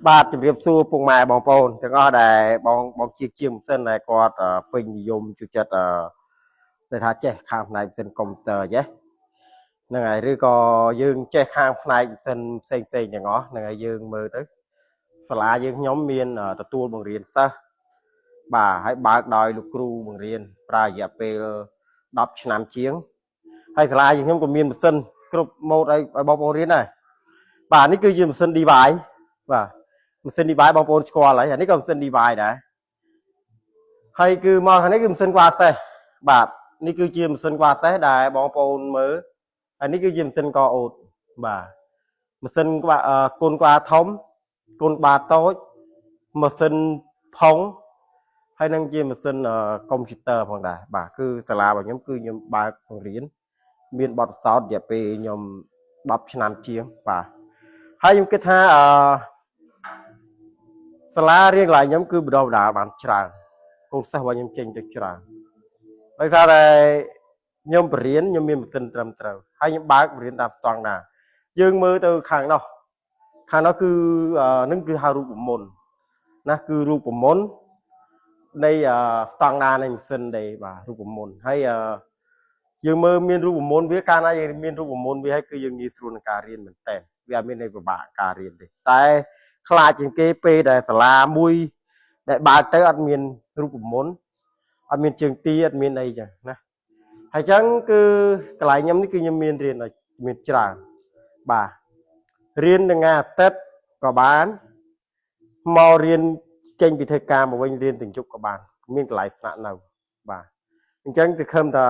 បាទជំរាបសួរពុកម៉ែបងប្អូនទាំងអស់ដែលបងជាម៉ាស៊ីនដែលគាត់ពេញនិយមជួយចិត្តតែថាចេះខាងផ្នែកម៉ាស៊ីនកុំព្យូទ័រចេះហ្នឹងហើយឬក៏យើងចេះខាងផ្នែកម៉ាស៊ីនផ្សេងទាំងអស់ហ្នឹងហើយយើងមើលទៅសាលាយើងខ្ញុំមានទទួលបង្រៀនសិស្សបាទហើយបើកដោយលោកគ្រូបង្រៀនប្រើរយៈពេល10ឆ្នាំជាងហើយសាលាយើងខ្ញុំក៏មានម៉ាស៊ីនគ្រប់ម៉ូដឲ្យបងប្អូនរៀនដែរបាទនេះគឺជាម៉ាស៊ីន device បាទម៉ាស៊ីន device បងប្អូនស្គាល់ហើយអានេះក៏ម៉ាស៊ីន device ដែរហើយគឺមកខាងនេះគឺម៉ាស៊ីន Quartest បាទនេះគឺជាម៉ាស៊ីន Quartest ដែលបងប្អូនមើលហើយនេះគឺជាម៉ាស៊ីនកអូតបាទម៉ាស៊ីនគុណក្បាលធំគុណក្បាលតូចម៉ាស៊ីនផុងហើយនឹងជាម៉ាស៊ីនកុំព្យូទ័រផងដែរបាទគឺសាលារបស់ខ្ញុំគឺខ្ញុំបើកបង្រៀនមានបទពិសោធន៍រយៈពេលខ្ញុំ10ឆ្នាំជាងបាទហើយខ្ញុំគិតថាសាលារៀនកន្លែងខ្ញុំគឺបណ្ដុះបណ្ដាលបានច្រើនកូនសិស្សរបស់ខ្ញុំចេញទៅច្រើនដោយសារតែខ្ញុំបរៀនខ្ញុំមានម៉ាស៊ីនត្រឹមត្រូវហើយខ្ញុំបើកបរៀនតាមស្តង់ដារយើងមើលទៅខាងនោះគឺនឹងគឺហៅរូបមន្តណាគឺរូបមន្តនៃស្តង់ដារនៃម៉ាស៊ីនដែរបាទរូបមន្តហើយយើងមើលមានរូបមន្តវាកាលណាយើងមានរូបមន្តវាហើយគឺយើងងាយស្រួលក្នុងការរៀនមែនតើវាអត់មានន័យពិបាកការរៀនទេតែខ្លាចជាងគេពេលដែលសាលាមួយដែលបើកទៅអត់មានរូបមន្តអត់មានជើងទីអត់មានអីចឹងណាហើយចឹងគឺកន្លែងខ្ញុំនេះគឺខ្ញុំមានរៀនមានច្រើនបាទរៀនថ្ងៃអាទិត្យក៏បានមករៀនចេញពីធ្វើការមកវិញរៀនទាំងយប់ក៏បានមានកន្លែងស្នាក់នៅបាទអញ្ចឹងគឺខំថា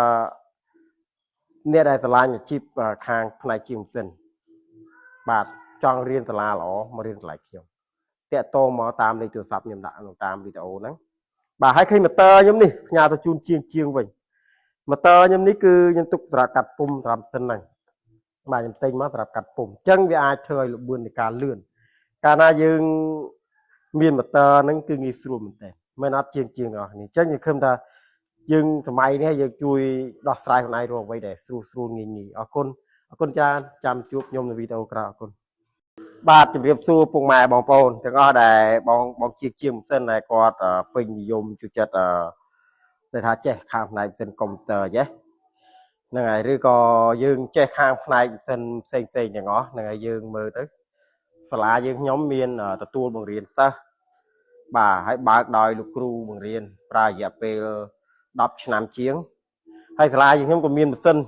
អ្នកដែលឆ្លាញ់អាជីពខាងផ្នែកជាងម៉ាស៊ីនបាទចង់រៀនសាលាល្អមករៀនកន្លែងខ្ញុំតាក់ទងមកតាមលេខទូរស័ព្ទខ្ញុំដាក់ក្នុងតាមវីដេអូហ្នឹងបាទហើយឃើញម៉ូទ័រខ្ញុំនេះផ្ញើទៅជូនជាងវិញម៉ូទ័រខ្ញុំនេះគឺខ្ញុំទុកសម្រាប់កាត់ពុម្ពសម្រាប់ម៉ាស៊ីនហ្នឹងបាទខ្ញុំទិញមកសម្រាប់កាត់ពុម្ពអញ្ចឹងវាអាចធ្វើឲ្យល្បឿននៃការលឿនកាលណាយើងមានម៉ូទ័រហ្នឹងគឺងាយស្រួលមែនតើមិនអត់ជាងអស់នេះអញ្ចឹងខ្ញុំឃើញថាយើងសម័យនេះយើងជួយដោះស្រាយខ្លួនឯងរកអ្វីដែលស្រួលងាយអរគុណច្រើនចាំជួបខ្ញុំនៅវីដេអូក្រោយអរគុណបាទជំរាបសួរពុកម៉ែបងប្អូនទាំងអស់ដែលបងជាម៉ាស៊ីនដែលគាត់ពេញនិយមជួយចិត្តតែថាចេះខាងផ្នែកម៉ាស៊ីនកុំព្យូទ័រចេះហ្នឹងហើយឬក៏យើងចេះខាងផ្នែកម៉ាស៊ីនផ្សេងទាំងអស់ហ្នឹងហើយយើងមើលទៅសាលាយើងខ្ញុំមានទទួលបង្រៀនសិស្សបាទហើយបើកដោយលោកគ្រូបង្រៀនប្រើរយៈពេល10ឆ្នាំជាងហើយសាលាយើងខ្ញុំក៏មានម៉ាស៊ីន